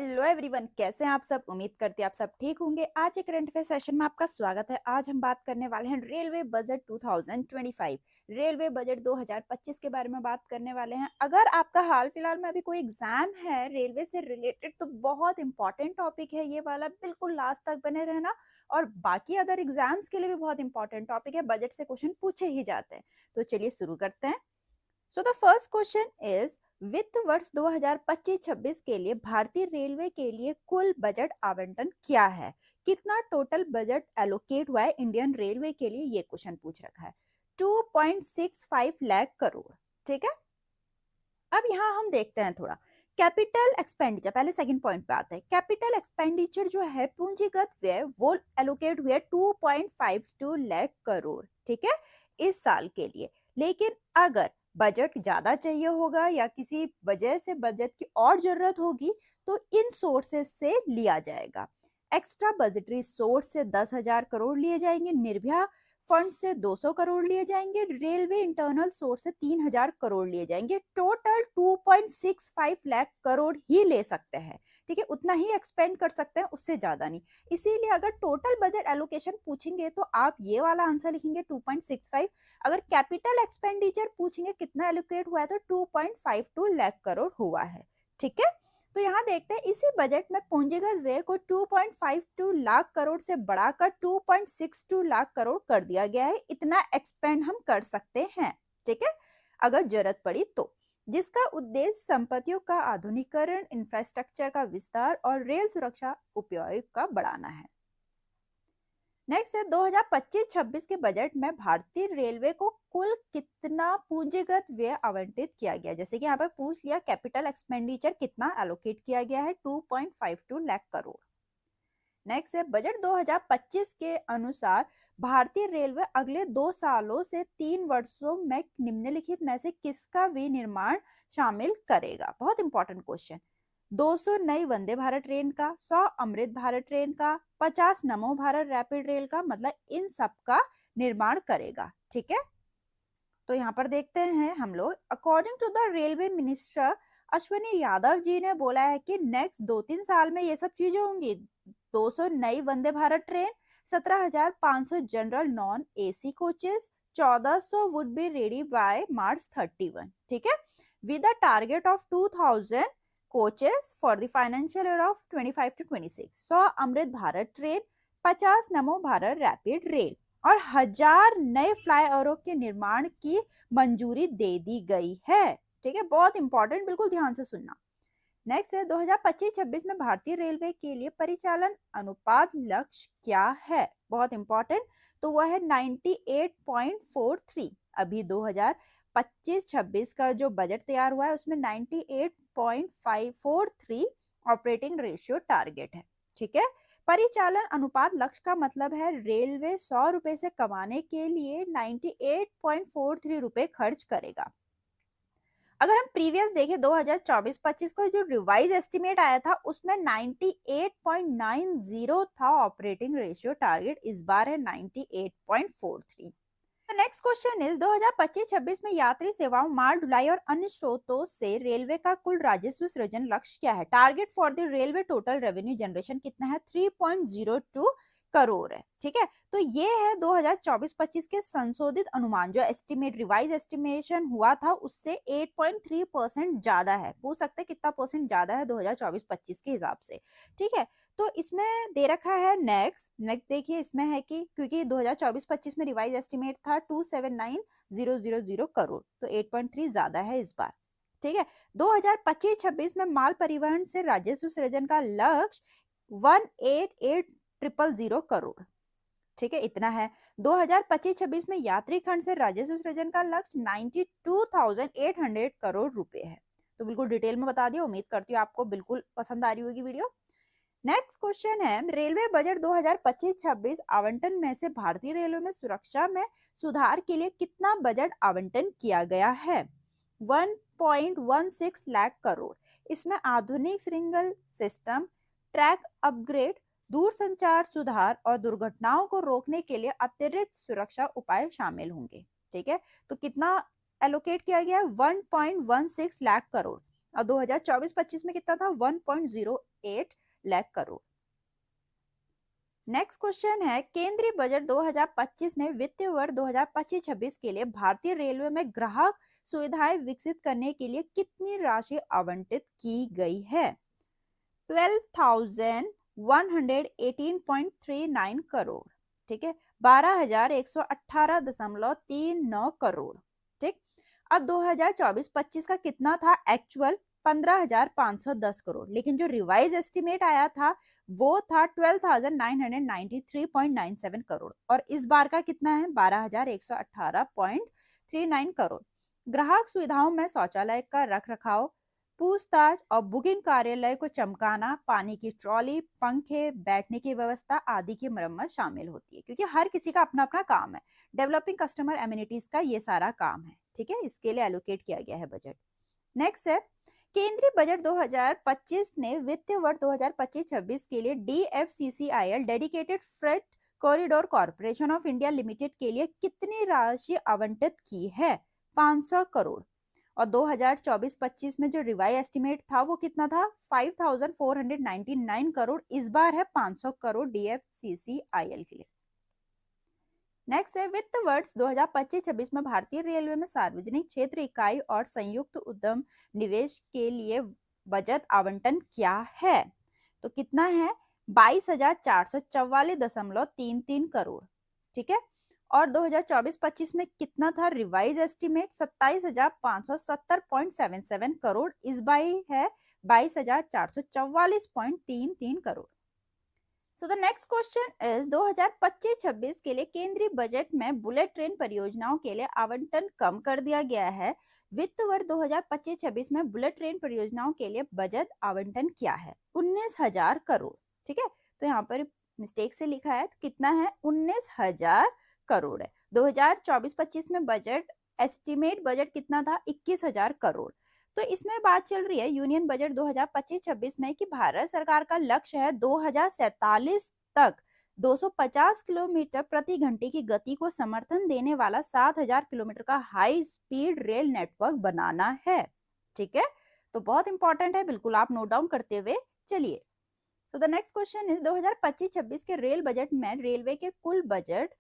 Hello everyone, कैसे हैं आप सब। उम्मीद करती हैं आप सब ठीक होंगे। आज एक करंट अफेयर सेशन में आपका स्वागत है। आज हम बात करने वाले हैं रेलवे बजट 2025, रेलवे बजट 2025 के बारे में बात करने वाले हैं। अगर आपका हाल फिलहाल में अभी कोई एग्जाम है रेलवे से रिलेटेड तो बहुत इंपॉर्टेंट टॉपिक है ये वाला, बिल्कुल लास्ट तक बने रहना। और बाकी अदर एग्जाम्स के लिए भी बहुत इंपॉर्टेंट टॉपिक है, बजट से क्वेश्चन पूछे ही जाते हैं। तो चलिए शुरू करते हैं। So the first question is, वित्त वर्ष 2025-26 के लिए भारतीय रेलवे के लिए कुल बजट आवंटन क्या है। कितना टोटल बजट एलोकेट हुआ है इंडियन रेलवे के लिए, ये क्वेश्चन पूछ रखा है। 2.65 लाख करोड़। ठीक है, अब यहाँ हम देखते हैं थोड़ा कैपिटल एक्सपेंडिचर। पहले सेकंड पॉइंट पे आते हैं। कैपिटल एक्सपेंडिचर जो है पूंजीगत व्यय, वो एलोकेट हुए 2.52 लाख करोड़। ठीक है, इस साल के लिए। लेकिन अगर बजट ज्यादा चाहिए होगा या किसी वजह से बजट की और जरूरत होगी तो इन सोर्सेस से लिया जाएगा। एक्स्ट्रा बजटरी सोर्स से 10,000 करोड़ लिए जाएंगे, निर्भया फंड से 200 करोड़ लिए जाएंगे, रेलवे इंटरनल सोर्स से 3,000 करोड़ लिए जाएंगे। टोटल 2.65 लाख करोड़ ही ले सकते हैं। ठीक है, उतना ही एक्सपेंड कर सकते हैं, उससे ज्यादा नहीं। इसीलिए अगर टोटल बजट एलोकेशन पूछेंगे तो आप ये वाला आंसर लिखेंगे 2.65। अगर कैपिटल एक्सपेंडिचर पूछेंगे कितना एलोकेट हुआ है तो 2.52 लाख करोड़ हुआ है। ठीक है, तो यहाँ देखते हैं इसी बजट में पूंजीगत व्यय को 2.52 लाख करोड़ से बढ़ाकर 2.62 लाख करोड़ कर दिया गया है। इतना एक्सपेंड हम कर सकते हैं, ठीक है, अगर जरूरत पड़ी तो, जिसका उद्देश्य संपत्तियों का आधुनिकीकरण, इंफ्रास्ट्रक्चर का विस्तार और रेल सुरक्षा उपयोग का बढ़ाना है। नेक्स्ट है 2025-26 के बजट में भारतीय रेलवे को कुल कितना पूंजीगत व्यय आवंटित किया गया। जैसे कि यहाँ पर पूछ लिया कैपिटल एक्सपेंडिचर कितना एलोकेट किया गया है, 2.52 लाख करोड़। नेक्स्ट है बजट 2025 के अनुसार भारतीय रेलवे अगले 2 सालों से 3 वर्षों में निम्नलिखित में से किसका विनिर्माण शामिल करेगा। बहुत इंपॉर्टेंट क्वेश्चन। 200 नई वंदे भारत ट्रेन का, 100 अमृत भारत ट्रेन का, 50 नमो भारत रैपिड रेल का, मतलब इन सब का निर्माण करेगा। ठीक है, तो यहाँ पर देखते हैं हम लोग। According to the railway minister Ashwini Yadav ji ने बोला है कि नेक्स्ट 2-3 साल में ये सब चीजें होंगी। 200 नई Vande Bharat train, 17,500 general non AC coaches, 1,400 would be ready by March 31। ठीक है, with a target of 2,000 coaches for the financial year of 25 to 26। 100 Amrit Bharat train, 50 Namo Bharat rapid rail और 1,000 नए फ्लाईओवरों के निर्माण की मंजूरी दे दी गई है। ठीक है, बहुत इंपॉर्टेंट, बिल्कुल ध्यान से सुनना। नेक्स्ट है 2025-26 में भारतीय रेलवे के लिए परिचालन अनुपात लक्ष्य क्या है। बहुत इंपॉर्टेंट, तो वह है 98.43। अभी 2025-26 का जो बजट तैयार हुआ है उसमें 98.543 ऑपरेटिंग रेशियो टारगेट है। ठीक है, परिचालन अनुपात लक्ष्य का मतलब है रेलवे 100 रुपए से कमाने के लिए 98.43 रुपए खर्च करेगा। अगर हम प्रीवियस देखें 2024-25 को जो रिवाइज एस्टिमेट आया था उसमें 98.90 था ऑपरेटिंग रेशियो टारगेट, इस बार है 98.43। नेक्स्ट क्वेश्चन इज 2025-26 में यात्री सेवाओं, माल ढुलाई और अन्य स्रोतों से रेलवे का कुल राजस्व सृजन लक्ष्य क्या है। Target for the railway total revenue generation कितना है, 3.02 करोड़ है। ठीक है, तो ये है 2024-25 के संशोधित अनुमान। जो एस्टिमेट रिवाइज एस्टिमेशन हुआ था उससे 8.3% ज्यादा है। पूछ सकते कितना परसेंट ज्यादा है 2024-25 के हिसाब से। ठीक है, तो इसमें दे रखा है नेक्स्ट देखिए इसमें है कि क्योंकि 2024-25 में रिवाइज एस्टिमेट था 279,000 करोड़, तो 8.3 ज्यादा है इस बार। ठीक है, 2025-26 में माल परिवहन से राजस्व सृजन का लक्ष्य 188,000 करोड़। ठीक है, इतना है। 2025-26 में यात्री खंड से राजस्व सृजन का लक्ष्य 92,800 करोड़ रुपए है। तो बिल्कुल डिटेल में बता दिया, उम्मीद करती हूँ आपको बिल्कुल पसंद आ रही होगी वीडियो। नेक्स्ट क्वेश्चन है रेलवे बजट 2025-26 आवंटन में से भारतीय रेलवे में सुरक्षा में सुधार के लिए कितना बजट आवंटन किया गया है। 1.16 लाख करोड़। इसमें आधुनिक सिग्नल सिस्टम, ट्रैक अपग्रेड, दूरसंचार सुधार और दुर्घटनाओं को रोकने के लिए अतिरिक्त सुरक्षा उपाय शामिल होंगे। ठीक है, तो कितना एलोकेट किया गया है, 1.16 लाख करोड़। और 2024-25 में कितना था 1.08 लाख करोड़। नेक्स्ट क्वेश्चन है, केंद्रीय बजट 2025 ने वित्तीय वर्ष 2025-26 के लिए भारतीय रेलवे में ग्राहक सुविधाएं विकसित करने के लिए कितनी राशि आवंटित की गई है? 12,118.39 करोड़, ठीक है, 12,118.39 करोड़, ठीक। अब 2024-25 का कितना था एक्चुअल? 15,510 करोड़, लेकिन जो रिवाइज एस्टिमेट आया था वो था 12,993.97 करोड़, और इस बार का कितना है 12,118.39 करोड़। ग्राहक सुविधाओं में शौचालय का रख रखाव, पूछताछ और बुकिंग कार्यालय को चमकाना, पानी की ट्रॉली, पंखे, बैठने की व्यवस्था आदि की मरम्मत शामिल होती है, क्योंकि हर किसी का अपना अपना काम है। डेवलपिंग कस्टमर एमिनिटीज का ये सारा काम है, ठीक है, इसके लिए एलोकेट किया गया है बजट। नेक्स्ट है, केंद्रीय बजट 2025 ने वित्तीय वर्ष 2025-26 के लिए DFCCIL dedicated freight corridor corporation of India limited के लिए कितनी राशि आवंटित की है? 500 करोड़। और 2024-25 में जो रिवाइज एस्टिमेट था वो कितना था 5,499 करोड़, इस बार है 500 करोड़ DFCCIL के लिए। नेक्स्ट है, वित्त वर्ष 2025-26 में भारतीय रेलवे में सार्वजनिक क्षेत्र इकाई और संयुक्त उद्यम निवेश के लिए बजट आवंटन क्या है? तो कितना है 22,444.33 करोड़, ठीक है। और 2024-25 में कितना था रिवाइज एस्टिमेट 27,570.77 करोड़, इस बार है 22,444.33 crore. So the next question is 2025-26 के लिए केंद्रीय बजट में बुलेट ट्रेन परियोजनाओं के लिए आवंटन कम कर दिया गया है। वित्त वर्ष 2025-26 में बुलेट ट्रेन परियोजनाओं के लिए बजट आवंटन क्या है? 19,000 करोड़, ठीक है। तो यहाँ पर मिस्टेक से लिखा है, तो कितना है 19,000 करोड़ है। 2024-25 में बजट एस्टिमेट बजट कितना था 21,000 करोड़। तो इसमें बात चल रही है यूनियन बजट 2025-26 में कि भारत सरकार का लक्ष्य है 2047 तक 250 किलोमीटर प्रति घंटे की गति को समर्थन देने वाला 7,000 किलोमीटर का हाई स्पीड रेल नेटवर्क बनाना है, ठीक है। तो बहुत इंपॉर्टेंट है, बिल्कुल आप नोट डाउन करते हुए चलिए। तो द नेक्स्ट क्वेश्चन इज 2025-26 के रेल बजट में रेलवे के कुल बजट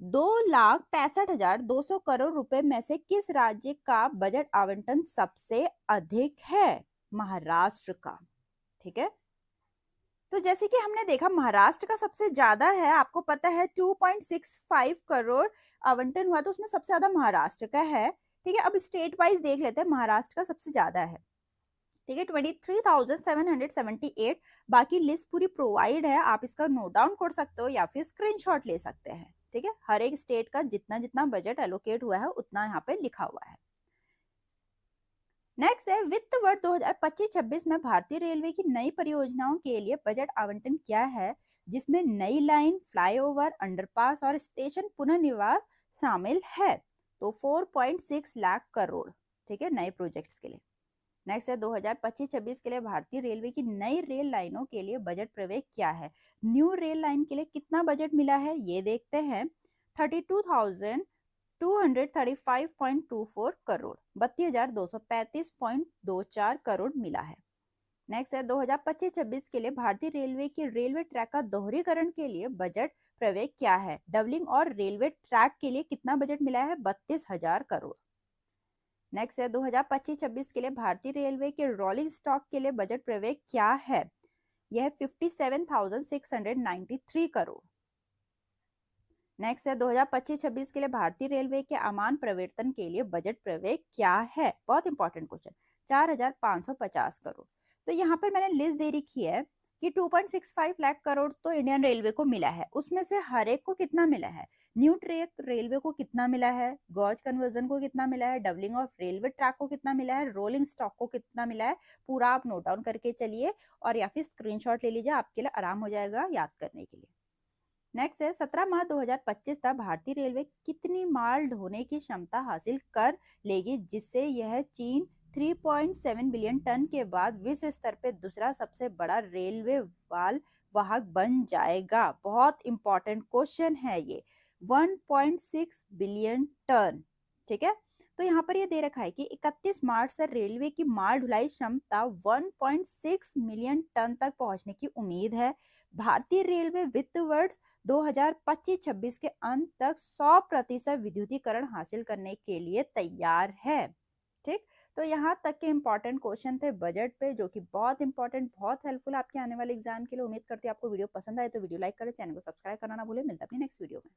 2,65,200 करोड़ रुपए में से किस राज्य का बजट आवंटन सबसे अधिक है? महाराष्ट्र का, ठीक है। तो जैसे कि हमने देखा महाराष्ट्र का सबसे ज्यादा है, आपको पता है 2.65 करोड़ आवंटन हुआ, तो उसमें सबसे ज्यादा महाराष्ट्र का है, ठीक है। अब स्टेट वाइज देख लेते हैं, महाराष्ट्र का सबसे ज्यादा है, ठीक है, 23,778। बाकी लिस्ट पूरी प्रोवाइड है, आप इसका नोट डाउन कर सकते हो या फिर स्क्रीनशॉट ले सकते हैं, ठीक है। हर एक स्टेट का जितना जितना बजट एलोकेट हुआ है उतना यहाँ पे लिखा हुआ है। नेक्स्ट है, वित्त वर्ष 2025-26 में भारतीय रेलवे की नई परियोजनाओं के लिए बजट आवंटन क्या है, जिसमें नई लाइन, फ्लाईओवर, अंडरपास और स्टेशन पुनर्निर्माण शामिल है? तो 4.6 लाख करोड़, ठीक है, नए प्रोजेक्ट्स के लिए। नेक्स्ट है, 2025-26 के लिए भारतीय रेलवे की नई रेल लाइनों के लिए बजट प्रवेश क्या है? न्यू रेल लाइन के लिए कितना बजट मिला है ये देखते हैं, 32,235.24 करोड़, 32,235.24 करोड़ मिला है। नेक्स्ट है, 2025-26 के लिए भारतीय रेलवे की रेलवे ट्रैक का दोहरीकरण के लिए बजट प्रवेश क्या है? डबलिंग और रेलवे ट्रैक के लिए कितना बजट मिला है? 32,000 करोड़। नेक्स्ट है, 2025-26 के लिए भारतीय रेलवे के रोलिंग स्टॉक के लिए बजट प्रवेश क्या है? यह 57,693 करोड़। नेक्स्ट है, 2025-26 के लिए भारतीय रेलवे के अमान परिवर्तन के लिए बजट प्रवेश क्या है? बहुत इंपॉर्टेंट क्वेश्चन, 4,550 करोड़। तो यहाँ पर मैंने लिस्ट दे रखी है कि 2.65 लाख करोड़ तो इंडियन रेलवे को मिला है, उसमें से हर एक को कितना मिला है? न्यू ट्रैक रेलवे को कितना मिला है, गॉज कन्वर्जन को कितना मिला है, डबलिंग ऑफ रेलवे ट्रैक को कितना मिला है, रोलिंग स्टॉक को कितना मिला है, पूरा आप नोट डाउन करके चलिए और या फिर स्क्रीनशॉट ले लीजिए, आपके लिए आराम हो जाएगा याद करने के लिए। नेक्स्ट है, 17 मार्च 2025 तक भारतीय रेलवे कितनी माल ढोने की क्षमता हासिल कर लेगी, जिससे यह चीन 3.7 बिलियन टन के बाद विश्व स्तर पे दूसरा सबसे बड़ा रेलवे माल वाहक बन जाएगा? बहुत इंपॉर्टेंट क्वेश्चन है ये, 1.6 बिलियन टन, ठीक है। तो यहाँ पर ये दे रखा है कि 31 मार्च से रेलवे की माल ढुलाई क्षमता 1.6 मिलियन टन तक पहुंचने की उम्मीद है। भारतीय रेलवे वित्त वर्ष 2025-26 के अंत तक 100% विद्युतीकरण हासिल करने के लिए तैयार है। ठीक, तो यहाँ तक के इंपॉर्टेंट क्वेश्चन थे बजट पे, जो कि बहुत इंपॉर्टेंट, बहुत हेल्पफुल आपके आने वाले एग्जाम के लिए। उम्मीद करती हूँ आपको वीडियो पसंद आए तो वीडियो लाइक करें, चैनल को सब्सक्राइब करना ना भूलें। मिलता है अपनी नेक्स्ट वीडियो में।